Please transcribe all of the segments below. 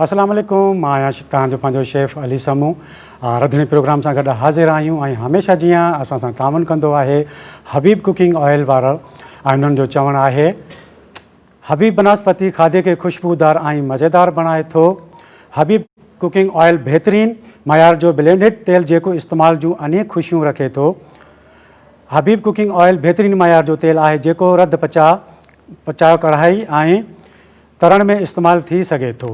अस्सलाम वालेकुम। मां आहियां तव्हांजो पंहिंजो शेफ़ अली समू। रंधिणे प्रोग्राम सां गॾु हाज़िर आहियूं ऐं हमेशह जीअं असां सां तावन कंदो आहे हबीब कुकिंग ऑयल वारो। ऐं उन्हनि जो चवणु आहे हबीब बनस्पति खाधे खे ख़ुशबूदार ऐं मज़ेदार बणाए थो। हबीब कुकिंग ऑयल बहितरीनु मयार जो ब्लेंडेड तेल जेको इस्तेमाल जूं अनेक ख़ुशियूं रखे थो। हबीब कुकिंग ऑयल बहितरीनु मयार जो तेल आहे जेको रद पचायो कढ़ाई ऐं तरण में इस्तेमालु थी सघे थो।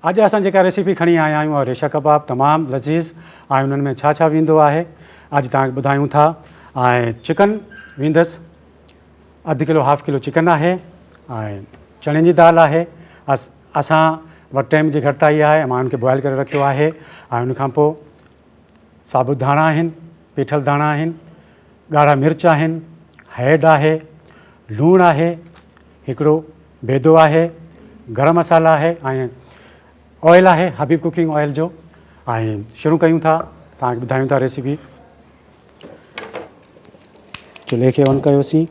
अॼु असां जेका रेसिपी खणी आया आहियूं रेशा कबाब तमामु लज़ीज़ ऐं उन्हनि में छा छा वेंदो आहे अॼु तव्हांखे ॿुधायूं था। ऐं चिकन वेंदसि, अधु किलो हाफ़ किलो चिकन आहे ऐं चणे जी दाल आहे। असां वटि टाइम जी घटिताई आहे, मां उनखे बॉइल करे रखियो आहे। ऐं उनखां पोइ साबुत धाणा आहिनि, पीठल धाणा आहिनि, ॻाढ़ा मिर्च आहिनि, हैड आहे, लूणु आहे, हिकिड़ो बेदो आहे, गरम मसाला आहे ऐं ऑयल आहे हबीब कुकिंग ऑयल जो। ऐं शुरू कयूं था, तव्हांखे ॿुधायूं था रेसिपी। चुल्हे खे ऑन कयोसीं।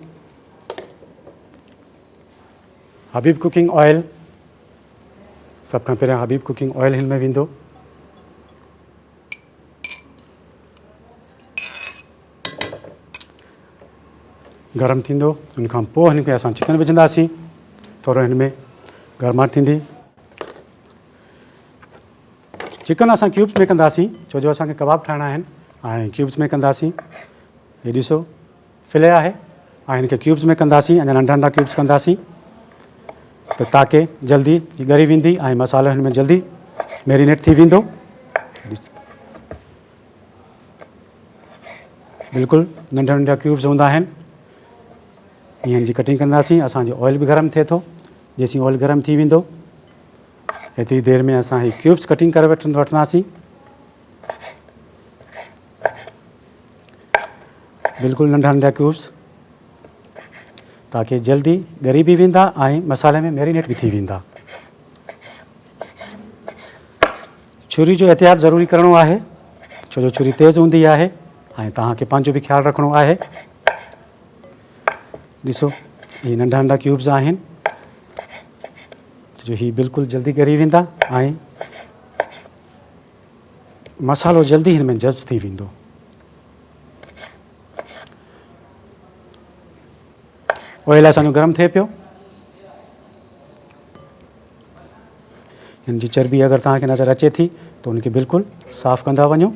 हबीब कुकिंग ऑयल सभ खां पहिरियां हबीब कुकिंग ऑयल हिन में वेंदो। गरम थींदो, उनखां पोइ हिन खे असां चिकन विझंदासीं। थोरो हिन में गरमाहट थींदी। चिकन असां क्यूब्स में कंदासीं छो जो असांखे कबाब ठाहिणा आहिनि ऐं क्यूब्स में कंदासीं। हे ॾिसो फिले आहे ऐं हिनखे क्यूब्स में कंदासीं, अञा नंढा नंढा क्यूब्स कंदासीं त ताकी जल्दी ॻरी वेंदी ऐं मसालो हिन में जल्दी मैरिनेट थी वेंदो। बिल्कुलु नंढा नंढा क्यूब्स हूंदा आहिनि, ईअं जी कटिंग कंदासीं। असांजो ऑयल बि गरम थिए थो, जेसीं ऑयल गरम थी वेंदो एतिरी देरि में असां ही क्यूब्स कटिंग करे वठंदासीं। बिल्कुलु नंढा नंढा क्यूब्स ताकी जल्दी ॻरी बि वेंदा ऐं मसाले में मैरिनेट बि थी वेंदा। छुरी जो एहतियात ज़रूरी करिणो आहे छो जो छुरी तेज़ हूंदी आहे ऐं तव्हांखे पंहिंजो बि ख़्यालु रखिणो आहे। ॾिसो ही नंढा नंढा क्यूब्स आहिनि जो ही बिल्कुलु जल्दी ॻरी वेंदा ऐं मसालो जल्दी हिन में जज़्ब थी वेंदो। ऑयल असांजो गरम थिए पियो। हिन जी चर्बी अगरि तव्हांखे नज़र अचे थी त उनखे बिल्कुलु साफ़ु कंदा वञो।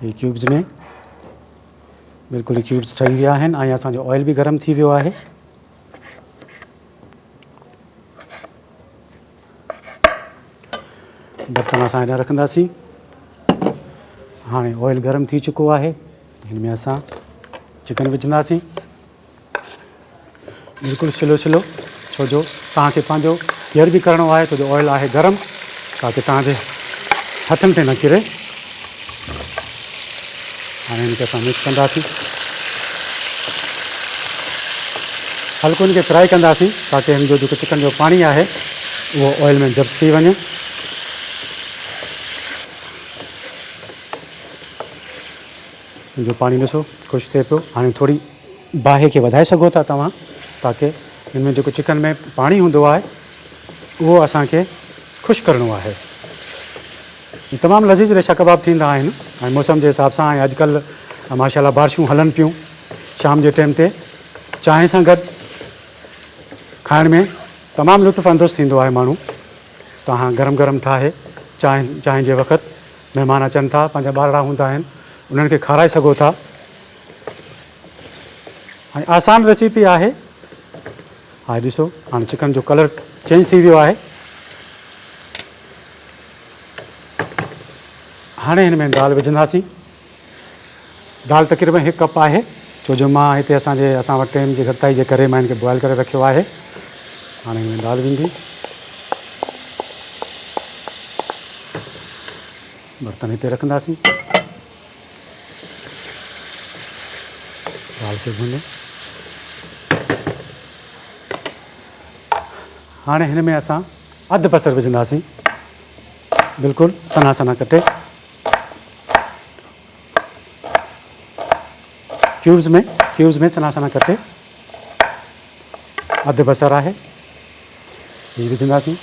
ही क्यूब्स में बिल्कुलु क्यूब्स ठही विया आहिनि ऐं असांजो ऑयल बि गरम थी वियो आहे। बर्तन असां हेॾा रखंदासीं। हाणे ऑयल गरम थी चुको आहे, हिन में असां चिकन विझंदासीं। बिल्कुलु स्लो स्लो छो जो तव्हांखे पंहिंजो केयर बि करिणो आहे छो जो ऑयल आहे गरम ताकी तव्हांजे हथनि ते न किरे। हाणे हिनखे असां मिक्स कंदासीं, हल्को हिनखे फ्राई कंदासीं ताकी हिन जो जेको चिकन जो पाणी आहे उहो ऑयल में जब्स थी वञे। हिन जो पाणी ॾिसो ख़ुशि थिए पियो। हाणे थोरी बाहि खे वधाए सघो था तव्हां ताकी हिन में जेको चिकन में पाणी हूंदो आहे उहो असांखे ख़ुशि करिणो आहे। तमामु लज़ीज़ रेशा कबाब थींदा आहिनि ऐं मौसम जे हिसाब सां। ऐं अॼुकल्ह माशाल्लाह बारिशूं हलनि पियूं, शाम जे टाइम ते चांहि सां गॾु खाइण में तमामु लुत्फ़ु अंदोज़ थींदो आहे माण्हू। तव्हां गरम गरम ठाहे चांहि जे वक़्तु महिमान अचनि था, पंहिंजा ॿारड़ा हूंदा आहिनि, उन्हनि खे खाराए सघो था। ऐं आसान रेसिपी आहे। हाणे ॾिसो हाणे चिकन जो कलर चेंज थी वियो आहे। हाणे हिन में दाल विझंदासीं। दाल तक़रीबन 1 कप आहे छो जो मां हिते असां वटि टाइम जी घटिताई जे करे मां हिनखे बॉइल करे रखियो आहे। हाणे हिन में दाल वेंदी। बर्तन हिते रखंदासीं, दाल खे भुने। हाणे हिन में असां अधु बसर विझंदासीं, बिल्कुलु सना सना कटे। क्यूब्स में सना सना कटे। अधु बसर आहे ही विझंदासीं।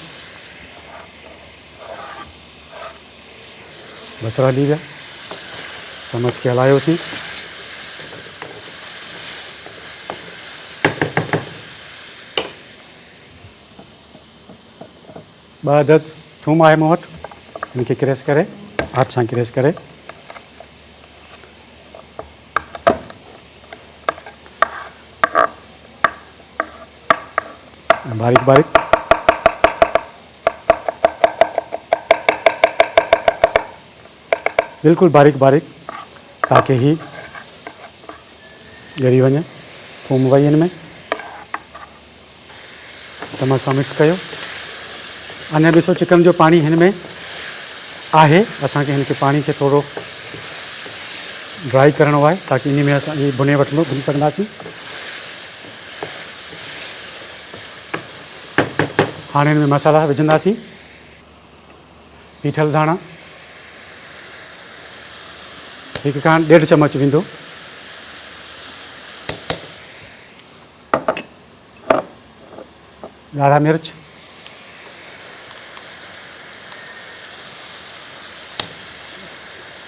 बसर हली विया, चमच खे हलायोसीं। ॿ अदद थूम आहे मूं वटि, हिनखे क्रैश करे, हथ सां क्रैश करे बारीक बारीक बिल्कुलु बारीक बारीक, ताकि ही ॻरी वञे। थूम वई हिन में, चमच सां मिक्स कयो। अञा ॾिसो चिकन जो पाणी हिन में आहे, असांखे हिनखे पाणी खे थोरो ड्राई करिणो आहे, ताकि इन में असां इहे भुने भुनी सघंदासीं। हाणे हिन में मसाला विझंदासीं। पीठल धाणा 1 खां 1.5 चमच वेंदो। ॻाढ़ा मिर्च,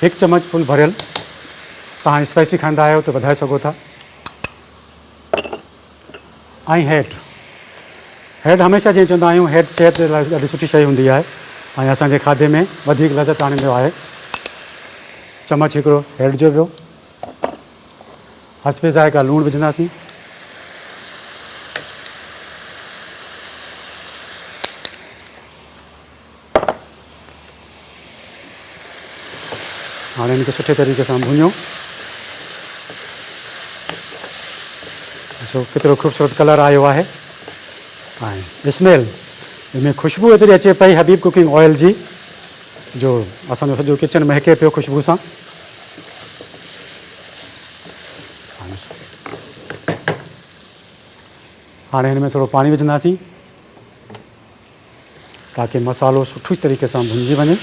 1 चमच फुल भरियल। तव्हां स्पाइसी खाईंदा आहियो त वधाए सघो था। ऐं हैड हमेशह जीअं चवंदा आहियूं, हैड सिहत जे लाइ ॾाढी सुठी शइ हूंदी आहे ऐं असांजे खाधे में वधीक लज़त आणींदो आहे। चमच हिकिड़ो हैड जो वियो। हस्बे ज़ाइक़ा लूणु विझंदासीं। हाणे हिनखे सुठे तरीक़े सां भुञो। ॾिसो केतिरो ख़ूबसूरत कलर आयो आहे ऐं स्मेल, हिनमें ख़ुशबू एतिरी अचे पई हबीब कुकिंग ऑयल जी, जो असांजो सॼो किचन महके पियो ख़ुशबू सां। हाणे हिन में थोरो पाणी विझंदासीं, ताकि मसालो सुठी तरीक़े सां भुंजी वञे।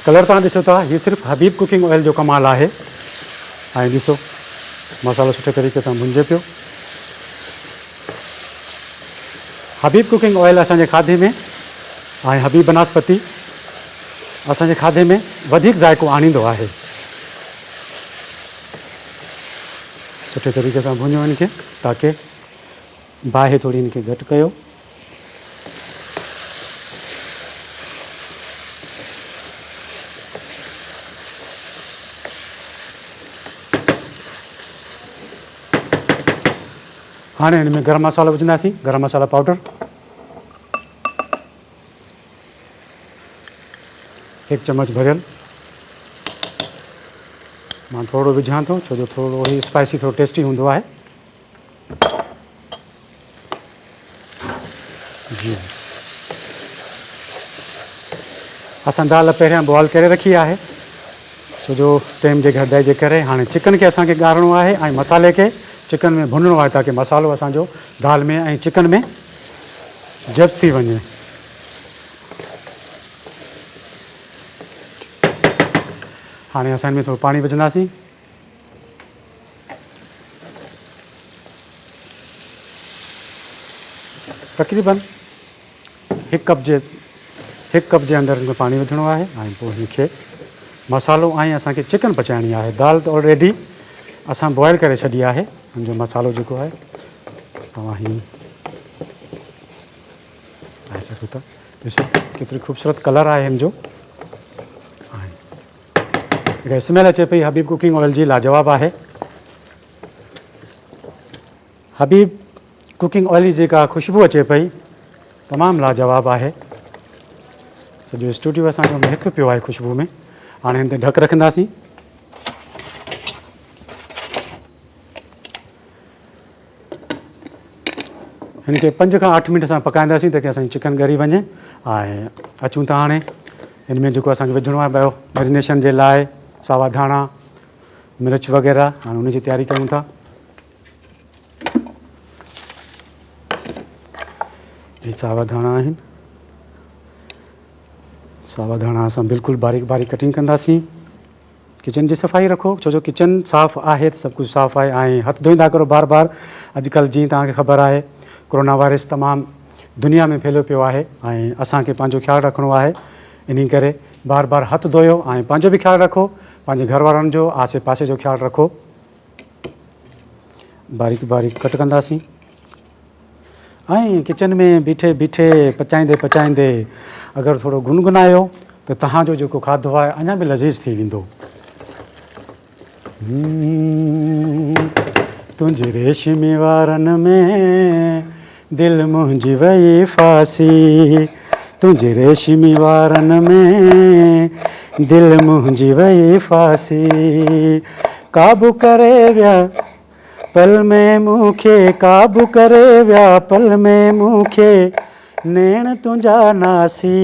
कलर तव्हां ॾिसो था, हीअ सिर्फ़ु हबीब कुकिंग ऑयल जो कमाल आहे। ऐं ॾिसो मसालो सुठे तरीक़े सां भुंजे पियो। हबीब कुकिंग ऑयल असांजे खाधे में ऐं हबीब बनस्पति असांजे खाधे में वधीक ज़ाइक़ो आणींदो आहे। सुठे तरीक़े सां भुञो हिनखे, ताकि बाहि थोरी हिनखे घटि कयो। हाणे हिन में गरम मसालो विझंदासीं। गरम मसाला पाउडर 1 चमच भरियल। मां थोरो विझां थो, छो जो थोरो ही स्पाइसी थोरो टेस्टी हूंदो आहे। जी, असां दाल पहिरियां बॉइल करे रखी आहे, छो जो टाइम जे घटिताई जे करे। हाणे चिकन खे असांखे ॻारणो आहे ऐं मसाले खे चिकन में भुनणो आहे, ताकि मसालो असांजो दाल में ऐं चिकन में जब्स थी वञे। हाणे असां हिन में थोरो पाणी विझंदासीं। तक़रीबन 1 कप जे अंदरि हिन में पाणी विझणो आहे ऐं पोइ हिनखे मसालो ऐं असांखे चिकन पचाइणी आहे। दाल त ऑलरेडी असां बॉइल करे छॾी आहे। हुनजो मसालो जेको आहे तव्हां ही ठाहे सघो था। ॾिसो केतिरी ख़ूबसूरत कलर आहे हिन जो। हिकु स्मेल अचे पई हबीब कुकिंग ऑयल जी, लाजवाब आहे। हबीब कुकिंग ऑयल जी जेका ख़ुशबू अचे पई, तमामु लाजवाब आहे। सॼो स्टूडियो असांजो महक पियो आहे ख़ुशबू में। हाणे हिन ते ढक रखंदासीं। हिनखे 5 खां 8 मिंट सां पकाईंदासीं, ताकि असांजी चिकन ॻरी वञे। ऐं अचूं था हाणे हिन में जेको असांखे विझणो आहे ॿियो मैरिनेशन जे लाइ, सावा धाणा, मिर्च वग़ैरह। हाणे हुनजी तयारी कयूं था। ही सावा धाणा आहिनि। सावा धाणा असां बिल्कुलु बारीक बारीक कटिंग कंदासीं। किचन जी सफ़ाई रखो, छो जो किचन साफ़ु आहे त सभु कुझु साफ़ु आहे। ऐं हथ धोईंदा करो बार बार। अॼुकल्ह जीअं तव्हांखे ख़बर आहे कोरोना वायरस तमामु दुनिया में फैलियो पियो आहे ऐं असांखे पंहिंजो ख़्यालु रखिणो आहे। इन करे बार बार हथ धोयो ऐं पंहिंजो बि ख़्यालु रखो, पंहिंजे घर वारनि जो आसे पासे जो ख़्यालु रखो। बारीक बारीक कट कंदासीं ऐं किचन में बीठे बीठे पचाईंदे पचाईंदे अगरि थोरो गुनगुनायो त तव्हांजो जेको खाधो आहे अञा बि लज़ीज़ थी वेंदो। तुंहिंजे रेशमी वारनि में दिलि मुंहिंजी वई फासी, तुंहिंजे रेशमी वारनि में दिलि मुंहिंजी वई फासी, काबू करे विया पल में मूंखे, काबू करे विया पल में मूंखे, नैण तुंहिंजा नासी,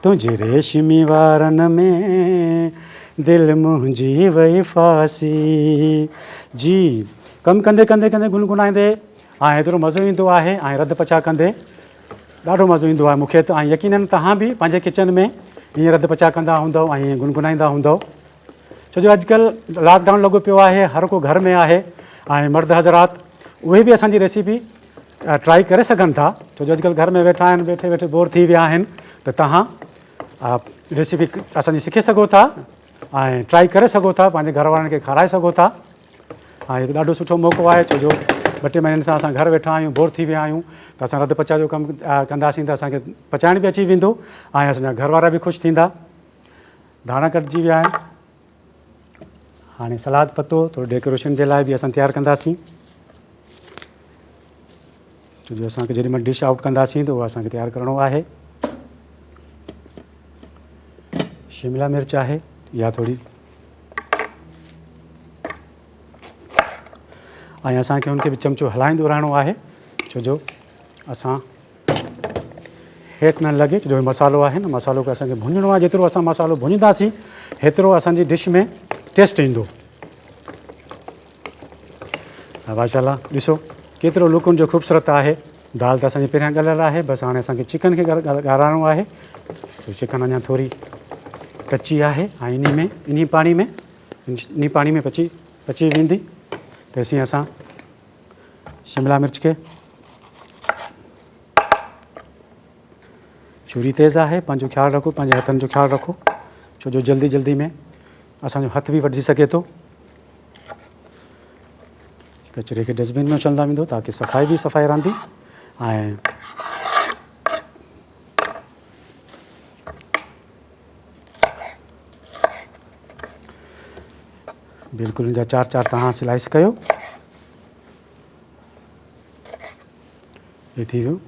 तुंहिंजे रेशमी वारनि में दिलि मुंहिंजी वई फासी। जी कमु कंदे कंदे कंदे गुनगुनाईंदे ऐं एतिरो मज़ो ईंदो आहे ऐं रध पचा कंदे ॾाढो मज़ो ईंदो आहे मूंखे त। ऐं यकीननि तव्हां बि पंहिंजे किचन में हीअं रध पचा कंदा हूंदव ऐं हीअं गुनगुनाईंदा हूंदव। छो जो अॼुकल्ह लॉकडाउन लॻो पियो आहे, हर को घर में आहे ऐं मर्द हज़रात उहे बि असांजी रेसिपी ट्राई करे सघनि था। छो जो अॼुकल्ह घर में वेठा आहिनि, वेठे वेठे बोर थी विया आहिनि, त तव्हां रेसिपी असांजी सिखे सघो था ऐं ट्राई करे सघो था, पंहिंजे घर वारनि खे खाराए सघो था। ऐं हीअ ॾाढो सुठो मौक़ो आहे, छो जो 2-3 महीननि सां असां घर वेठा आहियूं, बोर थी विया आहियूं, त असां रध पचा जो कमु कंदासीं त असांखे पचाइण बि अची वेंदो ऐं असांजा घर वारा बि ख़ुशि थींदा। धाणा कटिजी विया आहिनि, हाणे सलाद पतो थोरो डेकोरेशन जे लाइ बि असां तयारु कंदासीं। छो जो असांखे जेॾीमहिल डिश आउट कंदासीं त उहो असांखे तयारु करिणो आहे। शिमला मिर्च आहे या थोरी, ऐं असांखे हुनखे बि चमचो हलाईंदो रहणो आहे, छो जो असां हेठि न लॻे। छो जो मसालो आहे न, मसालो खे असांखे भुञिणो आहे। जेतिरो असां मसालो भुञंदासीं हेतिरो असांजी डिश में टेस्ट ईंदो। हा माशाल्लाह, ॾिसो केतिरो लुकुनि जो ख़ूबसूरत आहे। दाल त असांजी पहिरियां ॻाल्हायल आहे, बसि हाणे असांखे चिकन खे ॻाराइणो आहे। सो चिकन अञा थोरी कची आहे ऐं इन पाणी में पची वेंदी। तेसीं असां शिमला मिर्च खे, छुरी तेज़ आहे, पंहिंजो ख़्यालु रखो, पंहिंजे हथनि जो ख़्यालु रखो, छो जो जल्दी जल्दी में असांजो हथ बि वढिजी सघे थो। कचिरे खे डस्टबिन में उछलंदा वेंदो ताकी सफ़ाई बि सफ़ाई रहंदी। ऐं बिल्कुलु हिन जा 4-4 तव्हां स्लाइस कयो। ये थी वियो।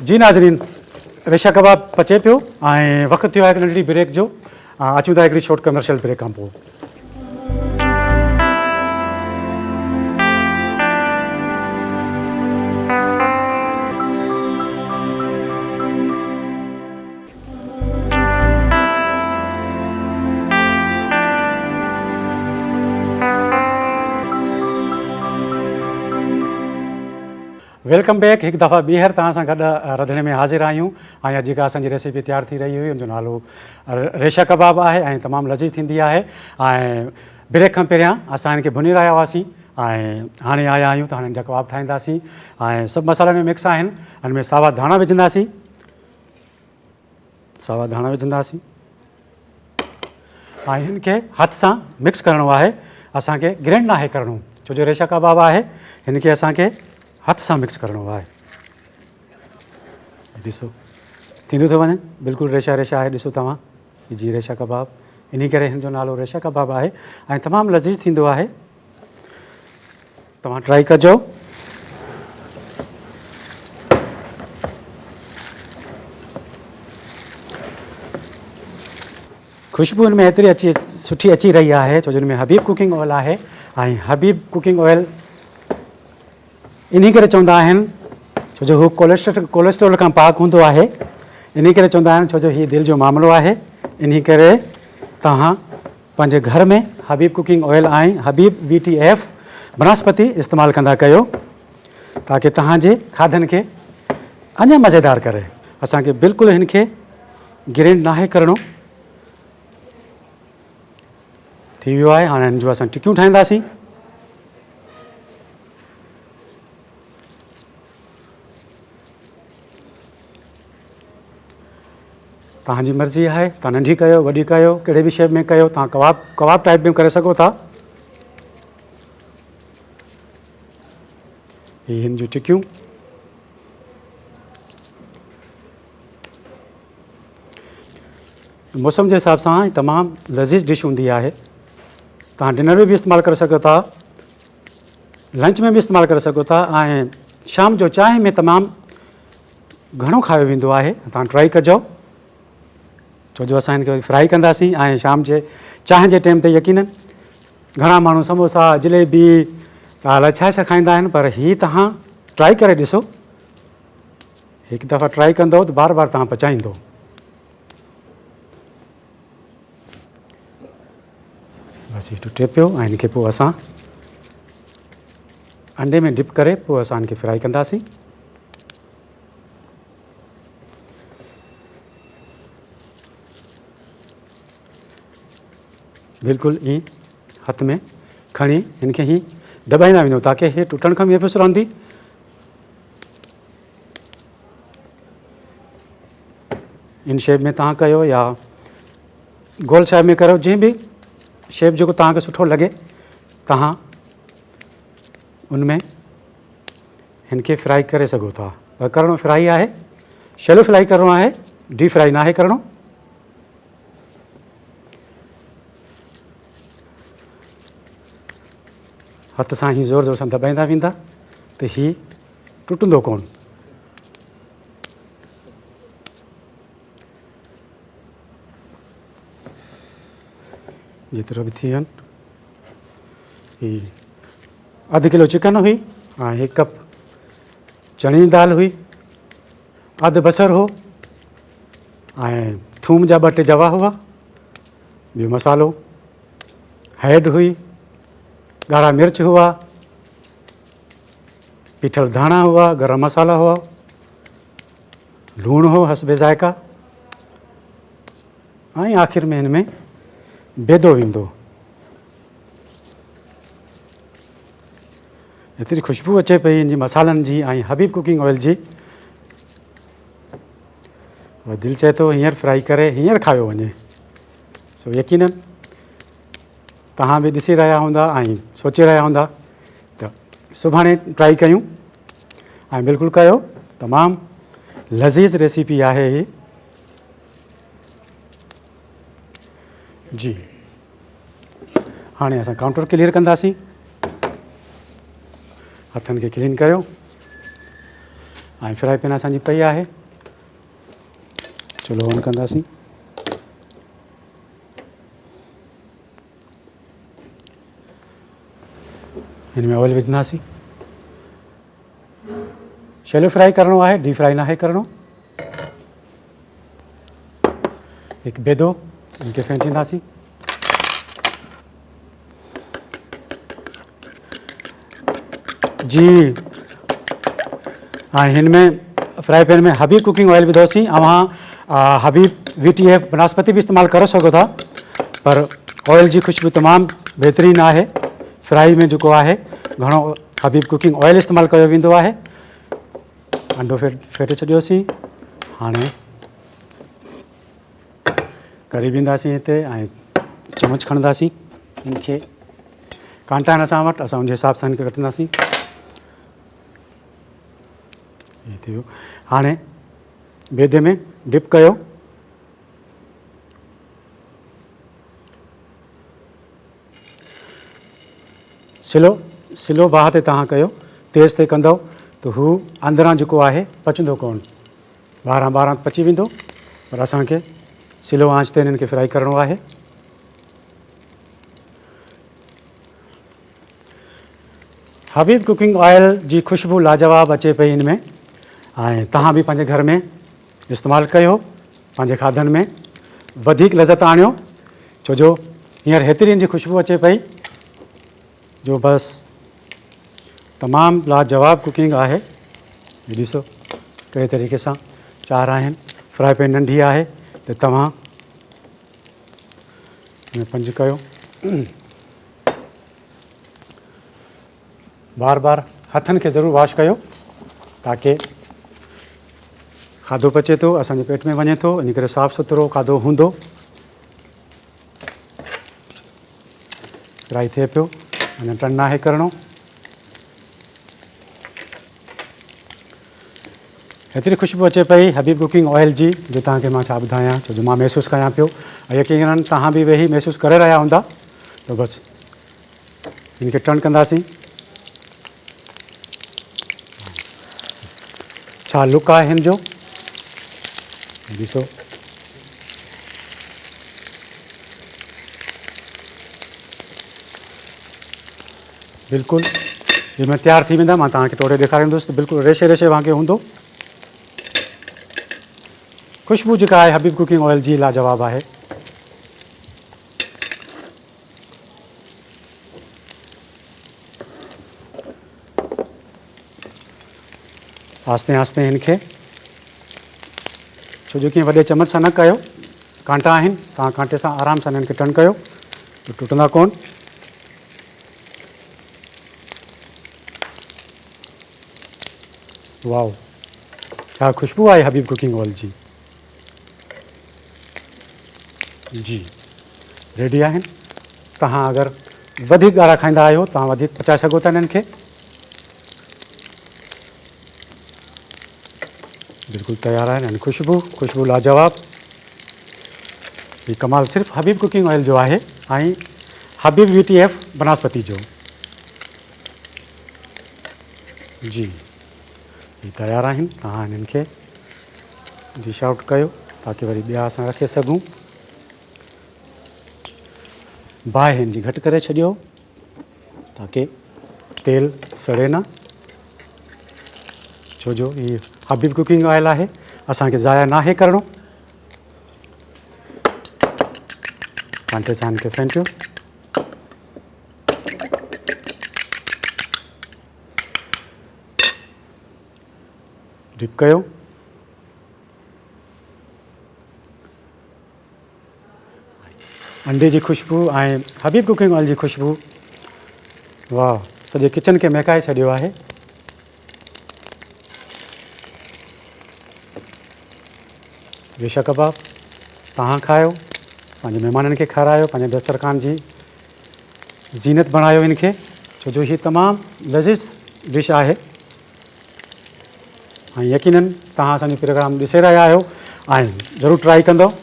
जी नाज़रीन, रेशा कबाब पचे पियो ऐं वक़्तु थियो आहे हिकु नंढड़ी ब्रेक जो। अचूं था हिकिड़ी शॉर्ट कमर्शियल ब्रेक खां पोइ। Welcome back. हिकु दफ़ा ॿीहर तव्हां सां गॾु रंधिणे में हाज़िर आहियूं ऐं अॼु जेका असांजी रेसिपी तयारु थी रही हुई हुनजो नालो रेशा कबाब आहे ऐं तमामु लज़ीज़ थींदी आहे। ऐं ब्रेक खां पहिरियां असां हिनखे भुञी रहिया हुआसीं ऐं हाणे आया आहियूं त हाणे हिन जा कबाब ठाहींदासीं। ऐं सभु मसाला में मिक्स आहिनि। हिन में सावा धाणा विझंदासीं, ऐं हिनखे हथ सां मिक्स करिणो आहे। असांखे ग्राइंड नाहे करिणो, छो जो रेशा कबाब आहे, हिनखे असांखे हथ सां मिक्स करिणो आहे। ॾिसो थींदो थो वञे, बिल्कुलु रेशा रेशा आहे। ॾिसो तव्हां, जी रेशा कबाब, इन करे हिन जो नालो रेशा कबाब आहे ऐं तमामु लज़ीज़ थींदो आहे। तव्हां ट्राई कजो। ख़ुशबू हिन में एतिरी सुठी अची रही आहे, छो जो हिन में हबीब कुकिंग ऑयल आहे। ऐं हबीब कुकिंग ऑयल इन करे चवंदा आहिनि छो जो हू कोलेस्ट्रोल खां पाक हूंदो आहे। इन करे चवंदा आहिनि छो जो हीअ दिलि जो मामिलो आहे। इन करे तव्हां पंहिंजे घर में हबीब कुकिंग ऑयल ऐं हबीब VTF बनस्पति इस्तेमालु कंदा कयो ताकी तव्हांजे खाधनि खे अञा मज़ेदार करे। असांखे बिल्कुलु हिन खे ग्रेंड नाहे करिणो। थी वियो आहे। हाणे हिन जो असां टिकियूं ठाहींदासीं। तव्हांजी मर्ज़ी आहे, तव्हां नंढी कयो, वॾी कयो, कहिड़े बि शेप में कयो। तव्हां कबाब टाइप में करे सघो था। ही हिन जूं टिकियूं। मौसम जे हिसाब सां तमामु लज़ीज़ डिश हूंदी आहे। तव्हां डिनर में बि इस्तेमालु करे सघो था, लंच में बि इस्तेमालु करे सघो था, ऐं शाम जो चांहि में तमामु घणो खायो वेंदो आहे। तव्हां ट्राई कजो। छो जो असां हिनखे फ्राई कंदासीं ऐं शाम जे चांहि जे टाइम ते यकीनन घणा माण्हू समोसा, जलेबी, अलाए छा छा खाईंदा आहिनि, पर हीअ तव्हां ट्राई करे ॾिसो। हिकु दफ़ा ट्राई कंदव त बार बार तव्हां पचाईंदो। बसि हीअ टुटे पियो ऐं हिनखे पोइ असां अंडे में डिप करे पोइ असां हिनखे फ्राई कंदासीं। बिल्कुलु ईअं हथ में खणी हिनखे हीअं दॿाईंदा वेंदो ताकी हीअ टुटण खां महफ़ूज़ रहंदी। इन शेप में तव्हां कयो या गोल शेप में कयो, जंहिं बि शेप जेको तव्हांखे सुठो लॻे तव्हां उनमें हिनखे फ्राई करे सघो था। पर करिणो फ्राई आहे, शैलो फ्राई करिणो आहे, डीप फ्राई नाहे करिणो। हथ सां ही ज़ोर ज़ोर सां दॿाईंदा वेंदा त हीउ टुटंदो कोन। जेतिरो बि थी वञनि। ही अधु किलो चिकन हुई ऐं 1 कप चणे जी दाल हुई, अधु बसर हो ऐं थूम जा 2 टे जवा हुआ, ॿियो मसालो हैड हुई, ॻाढ़ा मिर्च हुआ, पीठल धाणा हुआ, गरम मसाला हुआ, लूणु हो हसबे ज़ाइक़ा, ऐं आख़िर में हिन में बेदो वेंदो। एतिरी ख़ुशबू अचे पई इन जी मसालनि जी ऐं हबीब कुकिंग ऑयल जी। दिलि चए थो हींअर फ्राई करे हींअर खायो वञे। सो यकीनन तव्हां बि ॾिसी रहिया हूंदा ऐं सोचे रहिया हूंदा त सुभाणे ट्राई कयूं ऐं बिल्कुलु कयो। तमामु लज़ीज़ रेसिपी आहे ही जी। हाणे असां काउंटर क्लियर कंदासीं। हथनि खे क्लीन करियो ऐं फ्राई पैन असांजी पई आहे। चुल्हो ऑन कंदासीं। हिन में ऑयल विझंदासीं। शैलो फ्राई करिणो आहे, डीप फ्राई नाहे करिणो। हिकु बेदो इनखे फेंटींदासीं। जी ऐं हिन में फ्राई पैन में हबीब कुकिंग ऑयल विधोसीं। अवां हबीब VTF वनस्पति बि इस्तेमालु करे सघो था, पर ऑयल जी ख़ुशबू तमामु बहितरीनु आहे। फ्राई में जेको आहे घणो हबीब कुकिंग ऑयल इस्तेमालु कयो वेंदो आहे। अंडो फेटे छॾियोसीं। हाणे करी वेंदासीं हिते ऐं चमच खणंदासीं। हिनखे कांटा आहिनि असां वटि, असां उनजे हिसाब सां हिनखे कटंदासीं। हीअ थी वियो। हाणे बेदे में डिप कयो। स्लो बाहि ते तव्हां कयो, तेज़ ते कंदव त हू अंदरां जेको आहे पचंदो कोन, ॿाहिरां पची वेंदो। पर असांखे स्लो आंच ते हिननि खे फ्राई करिणो आहे। हबीब कुकिंग ऑयल जी ख़ुशबू लाजवाब अचे पई हिन में ऐं तव्हां बि पंहिंजे घर में इस्तेमालु कयो, पंहिंजे खाधनि में वधीक लज़त आणियो। छो जो हींअर हेतिरी हिन जी ख़ुशबू अचे पई जो बसि तमामु लाजवाब कुकिंग आहे। ॾिसो कहिड़े तरीक़े सां चार आहिनि। फ्राई पैन नंढी आहे त तव्हां हिन पंज कयो। बार बार हथनि खे ज़रूरु वॉश कयो ताकी खाधो पचे थो, असांजे पेट में वञे थो, इन करे साफ़ु सुथिरो खाधो हूंदो। फ्राई थिए पियो, अञा टर्न नाहे करिणो। हेतिरी ख़ुशबू अचे पई हबीब कुकिंग ऑयल जी जो तव्हांखे मां छा ॿुधायां, छो जो मां महसूसु कयां पियो ऐं यकीनन तव्हां बि वेही महसूसु करे रहिया हूंदा। त बसि हिनखे टर्न कंदासीं। छा लुक आहे हिन जो, ॾिसो। बिल्कुलु जंहिं महिल तयारु थी वेंदा मां तव्हांखे तोड़े ॾेखारींदुसि त बिल्कुलु रेशे रेशे वांगुरु हूंदो। ख़ुशबू जेका आहे हबीब कुकिंग ऑयल जी लाजवाब आहे। आस्ते आस्ते हिनखे, छो जो कीअं वॾे चमच सां न कयो, कांटा आहिनि, तव्हां कांटे सां आराम सां हिननि खे टर्न कयो त टुटंदा कोन। वाओ, छा ख़ुशबू आहे हबीब कुकिंग ऑयल जी। जी रेडी आहिनि। तव्हां अगरि वधीक ॻाढ़ा खाईंदा आहियो तव्हां वधीक पचाए सघो था हिननि खे। बिल्कुलु तयारु आहिनि। ख़ुशबू लाजवाब। हीउ कमाल सिर्फ़ु हबीब कुकिंग ऑयल जो आहे ऐं हबीब VTF बनस्पति जो। जी हीउ तयारु आहिनि। तव्हां हिननि खे डिश आउट कयो ताकी वरी ॿिया असां रखे सघूं। बाहि हिन जी घटि करे छॾियो ताकी तेल सड़े न, छो जो हीउ हबीब कुकिंग ऑयल आहे, असांखे ज़ाया नाहे करिणो। कांटे सां हिनखे फेंटियो। डिप कयो। अंडे जी ख़ुशबू ऐं हबीब कुकिंग ऑयल जी ख़ुशबू, वाह, सॼे किचन खे महकाए छॾियो आहे। रेशा कबाब तव्हां खायो, पंहिंजे महिमाननि खे खारायो, पंहिंजे दस्तरखान जी ज़ीनत बणायो हिनखे, छो जो हीउ तमामु लज़ीज़ डिश आहे ऐं यकीनन तव्हां असांजो प्रोग्राम ॾिसे रहिया आहियो ऐं ज़रूरु ट्राई कंदव।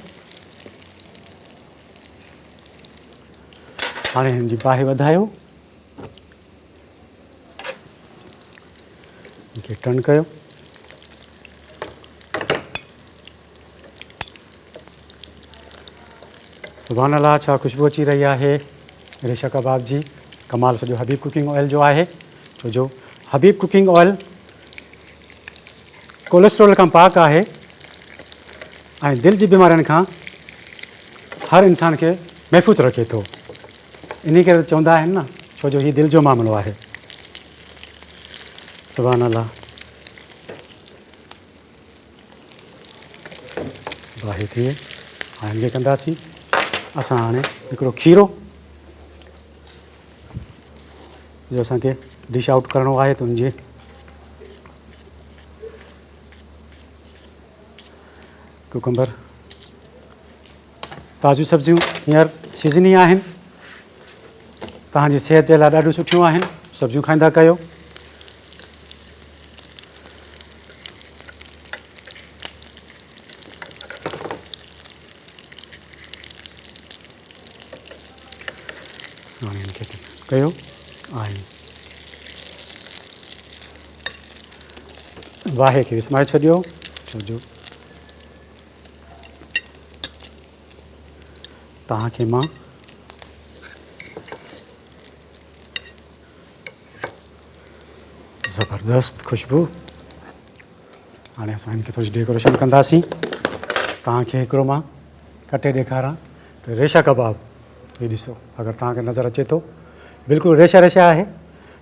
हाणे हिन जी बाहि वधायो, हिनखे टर्न कयो। सुभान अल्लाह, छा ख़ुशबू अची रही आहे रेशा कबाब जी। कमाल सॼो हबीब कुकिंग ऑयल जो आहे, छो जो हबीब कुकिंग ऑयल कोलेस्ट्रोल खां पाक आहे ऐं दिलि जी बीमारियुनि खां हर इंसान खे महफ़ूज़ रखे थो। इन करे चवंदा आहिनि न, छो जो हीउ दिलि जो मामिलो आहे। सुभान अल्लाह। बाहि थिए हाणे हिनखे कंदासीं असां हाणे हिकिड़ो खीरो, जो असांखे डिश आउट करिणो आहे त उनजे कुकम्बर, ताज़ियूं सब्जियूं हींअर सीज़नी आहिनि, तव्हांजी सिहत जे लाइ ॾाढियूं सुठियूं आहिनि। सब्जियूं खाईंदा कयो। हाणे हिनखे कयो ऐं बाहि खे विस्माए छॾियो, छो जो तव्हांखे मां ज़बरदस्त ख़ुशबू। हाणे असां हिनखे थोरी डेकोरेशन कंदासीं। तव्हांखे हिकिड़ो मां कटे ॾेखारां त रेशा कबाब, हीउ ॾिसो, अगरि तव्हांखे नज़र अचे थो, बिल्कुलु रेशा रेशा आहे।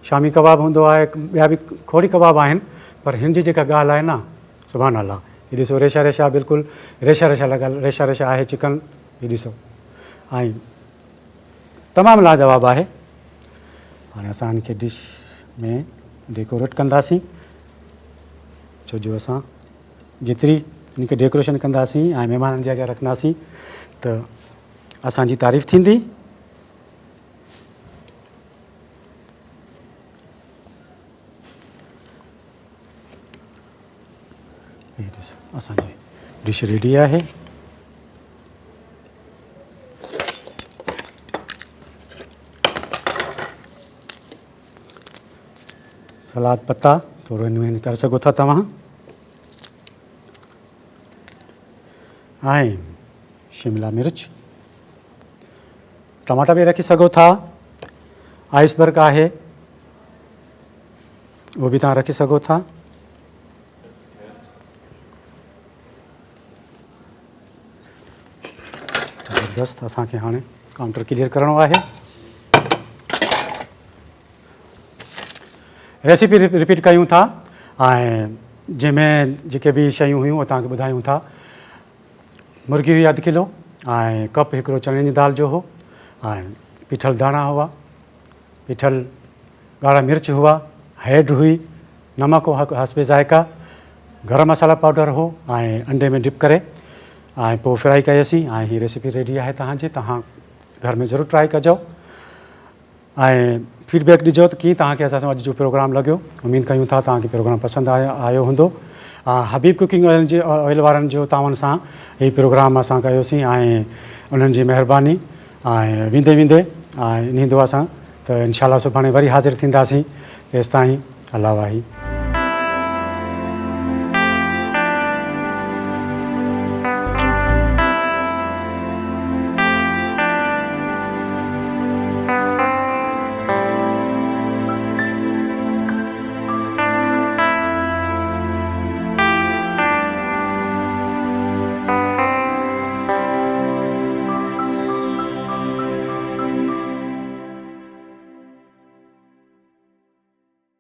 शामी कबाब हूंदो आहे, ॿिया बि खोड़ी कबाब आहिनि, पर हिन जी जेका ॻाल्हि आहे न, सुभान अल्लाह, ये ॾिसो रेशा रेशा बिल्कुलु रेशा रेशा लॻल रेशा रेशा आहे चिकन, ये ॾिसो ऐं तमामु लाजवाब आहे। हाणे असां हिनखे डिश में डेकोरेट कंदासीं, छो जो असां जेतिरी हिनखे डेकोरेशन कंदासीं ऐं महिमाननि जे अॻियां रखंदासीं त असांजी तारीफ़ थींदी। हे ॾिसो असांजी डिश रेडी आहे। सलाद पत्ता थोरो हिन में करे सघो था तव्हां, ऐं शिमला मिर्च, टमाटा भी रखी सघो था, आइसबर्ग आहे वो भी तव्हां रखी सघो था। ज़बरदस्त, असांखे हाणे काउंटर क्लियर करणो आहे। रेसिपी रिपीट कयूं था ऐं जंहिंमें जेके बि शयूं हुयूं उहो तव्हांखे ॿुधायूं था। मुर्गी हुई 1/2 किलो ऐं कप हिकिड़ो चणे जी दाल जो हो, ऐं पीठल दाणा हुआ, पीठल ॻाढ़ा मिर्च हुआ, हैड हुई, नमक हो हस्बे ज़ाइक़ा, गरम मसाला पाउडर हो ऐं अंडे में डिप करे ऐं पोइ फ्राई कयसीं। ऐं हीअ रेसिपी रेडी आहे तव्हांजी, तव्हां घर में ज़रूरु ट्राई कजो ऐं फीडबैक ॾिजो त कीअं तव्हांखे असांजो अॼु जो प्रोग्राम लॻियो। उमेदु कयूं था तव्हांखे प्रोग्राम पसंदि आयो हूंदो। हबीब कुकिंग ऑयल वारनि जो तावन सां हीउ प्रोग्राम असां कयोसीं ऐं उन्हनि जी महिरबानी ऐं वेंदे वेंदे इन दुआ सां त इंशाल्लाह सुभाणे वरी हाज़िर थींदासीं। तेसिताईं अल्लाह वाही।